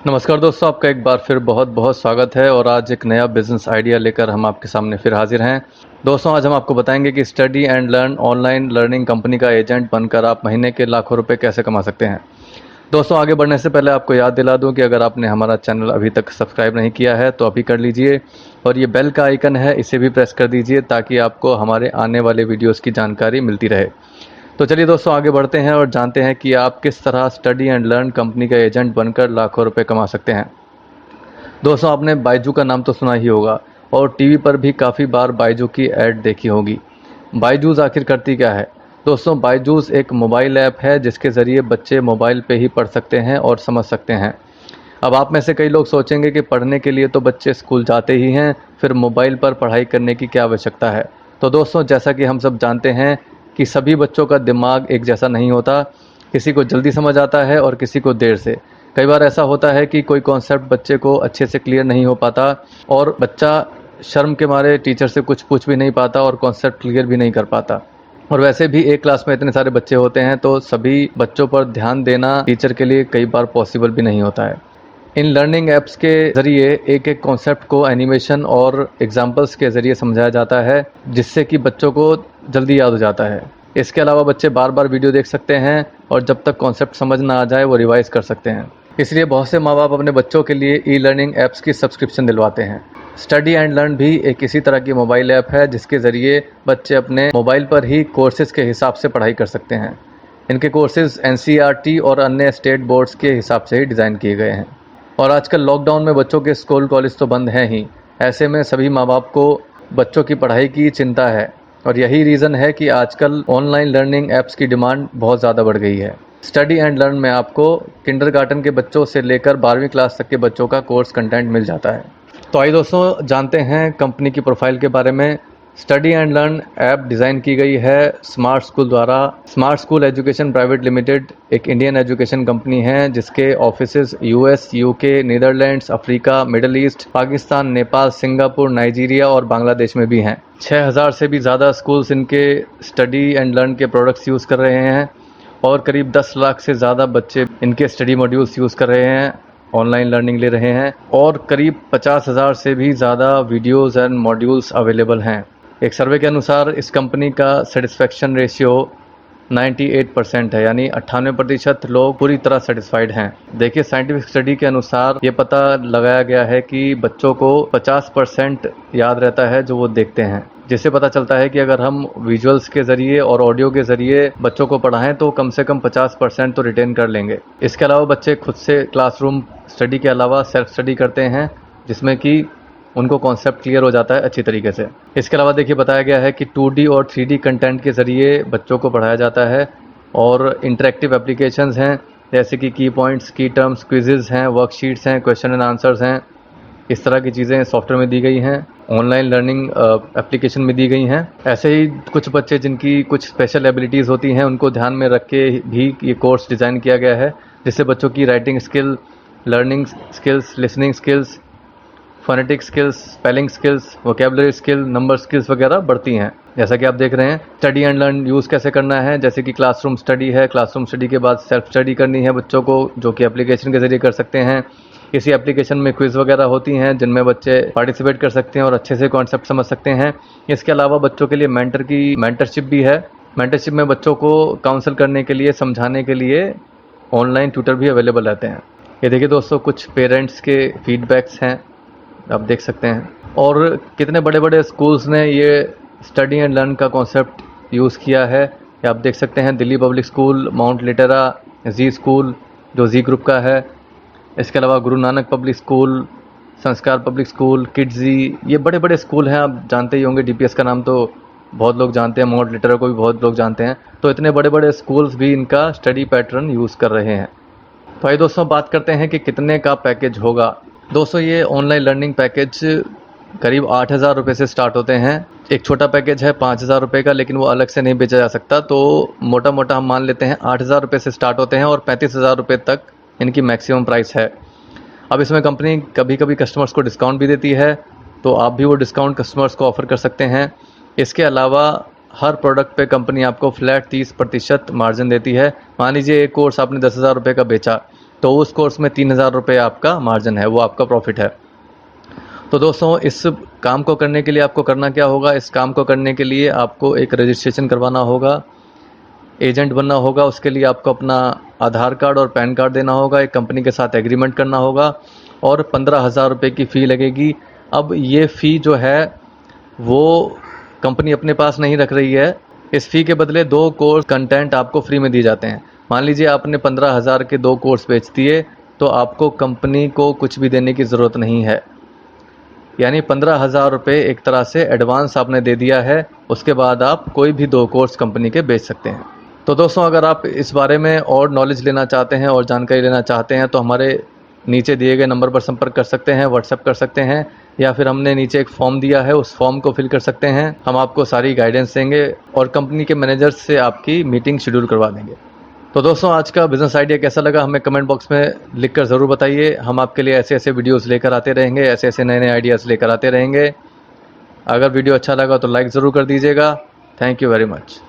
नमस्कार दोस्तों, आपका एक बार फिर बहुत बहुत स्वागत है। और आज एक नया बिजनेस आइडिया लेकर हम आपके सामने फिर हाजिर हैं। दोस्तों, आज हम आपको बताएंगे कि study and learn online learning company का एजेंट बनकर आप महीने के लाखों रुपए कैसे कमा सकते हैं। दोस्तों, आगे बढ़ने से पहले आपको याद दिला दूं कि अगर आपने हमारा चैनल अभी तक सब्सक्राइब नहीं किया है तो अभी कर लीजिए, और ये बेल का आइकन है, इसे भी प्रेस कर दीजिए ताकि आपको हमारे आने वाले वीडियोज़ की जानकारी मिलती रहे। तो चलिए दोस्तों, आगे बढ़ते हैं और जानते हैं कि आप किस तरह स्टडी एंड लर्न कंपनी का एजेंट बनकर लाखों रुपए कमा सकते हैं। दोस्तों, आपने बायजू का नाम तो सुना ही होगा और टीवी पर भी काफ़ी बार बायजू की ऐड देखी होगी। बायजूस आखिर करती क्या है? दोस्तों, बायजूस एक मोबाइल ऐप है जिसके ज़रिए बच्चे मोबाइल पे ही पढ़ सकते हैं और समझ सकते हैं। अब आप में से कई लोग सोचेंगे कि पढ़ने के लिए तो बच्चे स्कूल जाते ही हैं, फिर मोबाइल पर पढ़ाई करने की क्या आवश्यकता है। तो दोस्तों, जैसा कि हम सब जानते हैं कि सभी बच्चों का दिमाग एक जैसा नहीं होता। किसी को जल्दी समझ आता है और किसी को देर से। कई बार ऐसा होता है कि कोई कॉन्सेप्ट बच्चे को अच्छे से क्लियर नहीं हो पाता और बच्चा शर्म के मारे टीचर से कुछ पूछ भी नहीं पाता और कॉन्सेप्ट क्लियर भी नहीं कर पाता। और वैसे भी एक क्लास में इतने सारे बच्चे होते हैं तो सभी बच्चों पर ध्यान देना टीचर के लिए कई बार पॉसिबल भी नहीं होता है। इन लर्निंग ऐप्स के ज़रिए एक एक कॉन्सेप्ट को एनिमेशन और एग्जाम्पल्स के ज़रिए समझाया जाता है, जिससे कि बच्चों को जल्दी याद हो जाता है। इसके अलावा बच्चे बार बार वीडियो देख सकते हैं और जब तक कॉन्सेप्ट समझ ना आ जाए वो रिवाइज कर सकते हैं। इसलिए बहुत से माँ बाप अपने बच्चों के लिए ई लर्निंग ऐप्स की सब्सक्रिप्शन दिलवाते हैं। स्टडी एंड लर्न भी एक इसी तरह की मोबाइल ऐप है जिसके ज़रिए बच्चे अपने मोबाइल पर ही कोर्सेज़ के हिसाब से पढ़ाई कर सकते हैं। इनके कोर्सेज़ एनसीईआरटी और अन्य स्टेट बोर्ड्स के हिसाब से ही डिज़ाइन किए गए हैं। और आजकल लॉकडाउन में बच्चों के स्कूल कॉलेज तो बंद हैं ही। ऐसे में सभी माँ बाप को बच्चों की पढ़ाई की चिंता है और यही रीज़न है कि आजकल ऑनलाइन लर्निंग ऐप्स की डिमांड बहुत ज़्यादा बढ़ गई है। स्टडी एंड लर्न में आपको किंडरगार्टन के बच्चों से लेकर 12वीं क्लास तक के बच्चों का कोर्स कंटेंट मिल जाता है। तो आइए दोस्तों, जानते हैं कंपनी की प्रोफाइल के बारे में। Study and learn app design की गई है स्मार्ट स्कूल द्वारा। Smart school education private limited एक इंडियन एजुकेशन कंपनी है जिसके offices US, UK, Netherlands, Africa, middle east, Pakistan, Nepal, Singapore, Nigeria और बांग्लादेश में भी हैं। 6000 से भी ज़्यादा स्कूल्स इनके स्टडी एंड लर्न के प्रोडक्ट्स यूज़ कर रहे हैं और करीब 10 लाख से ज़्यादा बच्चे इनके स्टडी मॉड्यूल्स यूज़ कर रहे हैं, ऑनलाइन लर्निंग ले रहे हैं और करीब 50,000 से भी ज़्यादा वीडियोज़ एंड मॉड्यूल्स अवेलेबल हैं। एक सर्वे के अनुसार इस कंपनी का सेटिस्फैक्शन रेशियो 98% है, यानी 98% लोग पूरी तरह सेटिस्फाइड हैं। देखिए, साइंटिफिक स्टडी के अनुसार ये पता लगाया गया है कि बच्चों को 50% याद रहता है जो वो देखते हैं, जिससे पता चलता है कि अगर हम विजुअल्स के ज़रिए और ऑडियो के ज़रिए बच्चों को पढ़ाएं तो कम से कम 50% तो रिटेन कर लेंगे। इसके अलावा बच्चे खुद से क्लासरूम स्टडी के अलावा सेल्फ स्टडी करते हैं, जिसमें कि उनको कॉन्सेप्ट क्लियर हो जाता है अच्छी तरीके से। इसके अलावा देखिए, बताया गया है कि 2D और 3D कंटेंट के ज़रिए बच्चों को पढ़ाया जाता है और इंटरेक्टिव एप्लीकेशंस हैं, जैसे कि की पॉइंट्स, की टर्म्स, क्विज़ेज़ हैं, वर्कशीट्स हैं, क्वेश्चन एंड आंसर्स हैं। इस तरह की चीज़ें सॉफ्टवेयर में दी गई हैं, ऑनलाइन लर्निंग एप्लीकेशन में दी गई हैं। ऐसे ही कुछ बच्चे जिनकी कुछ स्पेशल एबिलिटीज़ होती हैं उनको ध्यान में रख के भी ये कोर्स डिज़ाइन किया गया है, जिससे बच्चों की writing skill, learning skills, listening skills, phonetic skills, spelling skills, vocabulary skill, number skills वगैरह बढ़ती हैं। जैसा कि आप देख रहे हैं, स्टडी एंड लर्न यूज़ कैसे करना है। जैसे कि क्लासरूम स्टडी है, क्लासरूम स्टडी के बाद सेल्फ स्टडी करनी है बच्चों को, जो कि एप्लीकेशन के ज़रिए कर सकते हैं। इसी एप्लीकेशन में क्विज़ वगैरह होती हैं जिनमें बच्चे पार्टिसिपेट कर सकते हैं और अच्छे से कॉन्सेप्ट समझ सकते हैं। इसके अलावा बच्चों के लिए मेंटरशिप भी है। मेंटरशिप में बच्चों को काउंसल करने के लिए, समझाने के लिए ऑनलाइन ट्यूटर भी अवेलेबल रहते हैं। ये देखिए दोस्तों, कुछ पेरेंट्स के फीडबैक्स हैं, आप देख सकते हैं। और कितने बड़े बड़े स्कूल्स ने ये स्टडी एंड लर्न का कॉन्सेप्ट यूज़ किया है, ये आप देख सकते हैं। Delhi Public School, Mount Litera, Zee School जो जी ग्रुप का है, इसके अलावा Guru Nanak Public School, Sanskar Public School, Kidzee, ये बड़े बड़े स्कूल हैं। आप जानते ही होंगे, डीपीएस का नाम तो बहुत लोग जानते हैं, माउंट लिटरा को भी बहुत लोग जानते हैं। तो इतने बड़े बड़े स्कूल्स भी इनका स्टडी पैटर्न यूज़ कर रहे हैं। तो आइए दोस्तों, बात करते हैं कि कितने का पैकेज होगा। दोस्तों, ये ऑनलाइन लर्निंग पैकेज करीब 8,000 रुपये से स्टार्ट होते हैं। एक छोटा पैकेज है 5,000 रुपये का, लेकिन वो अलग से नहीं बेचा जा सकता। तो मोटा मोटा हम मान लेते हैं 8,000 रुपये से स्टार्ट होते हैं और 35,000 रुपये तक इनकी मैक्सिमम प्राइस है। अब इसमें कंपनी कभी कभी कस्टमर्स को डिस्काउंट भी देती है, तो आप भी वो डिस्काउंट कस्टमर्स को ऑफ़र कर सकते हैं। इसके अलावा हर प्रोडक्ट पे कंपनी आपको फ्लैट 30% मार्जिन देती है। मान लीजिए एक कोर्स आपने 10,000 रुपये का बेचा, तो उस कोर्स में 3,000 रुपये आपका मार्जिन है, वो आपका प्रॉफिट है। तो दोस्तों इस काम को करने के लिए आपको करना क्या होगा, इस काम को करने के लिए आपको एक रजिस्ट्रेशन करवाना होगा, एजेंट बनना होगा। उसके लिए आपको अपना आधार कार्ड और पैन कार्ड देना होगा, एक कंपनी के साथ एग्रीमेंट करना होगा और 15,000 रुपये की फ़ी लगेगी। अब ये फ़ी जो है वो कंपनी अपने पास नहीं रख रही है। इस फ़ी के बदले 2 कोर्स कंटेंट आपको फ्री में दिए जाते हैं। मान लीजिए आपने 15,000 के 2 कोर्स बेच दिए तो आपको कंपनी को कुछ भी देने की ज़रूरत नहीं है, यानी 15,000 रुपये एक तरह से एडवांस आपने दे दिया है। उसके बाद आप कोई भी 2 कोर्स कंपनी के बेच सकते हैं। तो दोस्तों अगर आप इस बारे में और नॉलेज लेना चाहते हैं और जानकारी लेना चाहते हैं तो हमारे नीचे दिए गए नंबर पर संपर्क कर सकते हैं, व्हाट्सएप कर सकते हैं, या फिर हमने नीचे एक फॉर्म दिया है उस फॉर्म को फिल कर सकते हैं। हम आपको सारी गाइडेंस देंगे और कंपनी के मैनेजर से आपकी मीटिंग शेड्यूल करवा देंगे। तो दोस्तों आज का बिज़नेस आइडिया कैसा लगा हमें कमेंट बॉक्स में लिखकर ज़रूर बताइए। हम आपके लिए ऐसे ऐसे वीडियोज़ लेकर आते रहेंगे, ऐसे ऐसे नए नए आइडियाज़ लेकर आते रहेंगे। अगर वीडियो अच्छा लगा तो लाइक ज़रूर कर दीजिएगा। Thank you very much.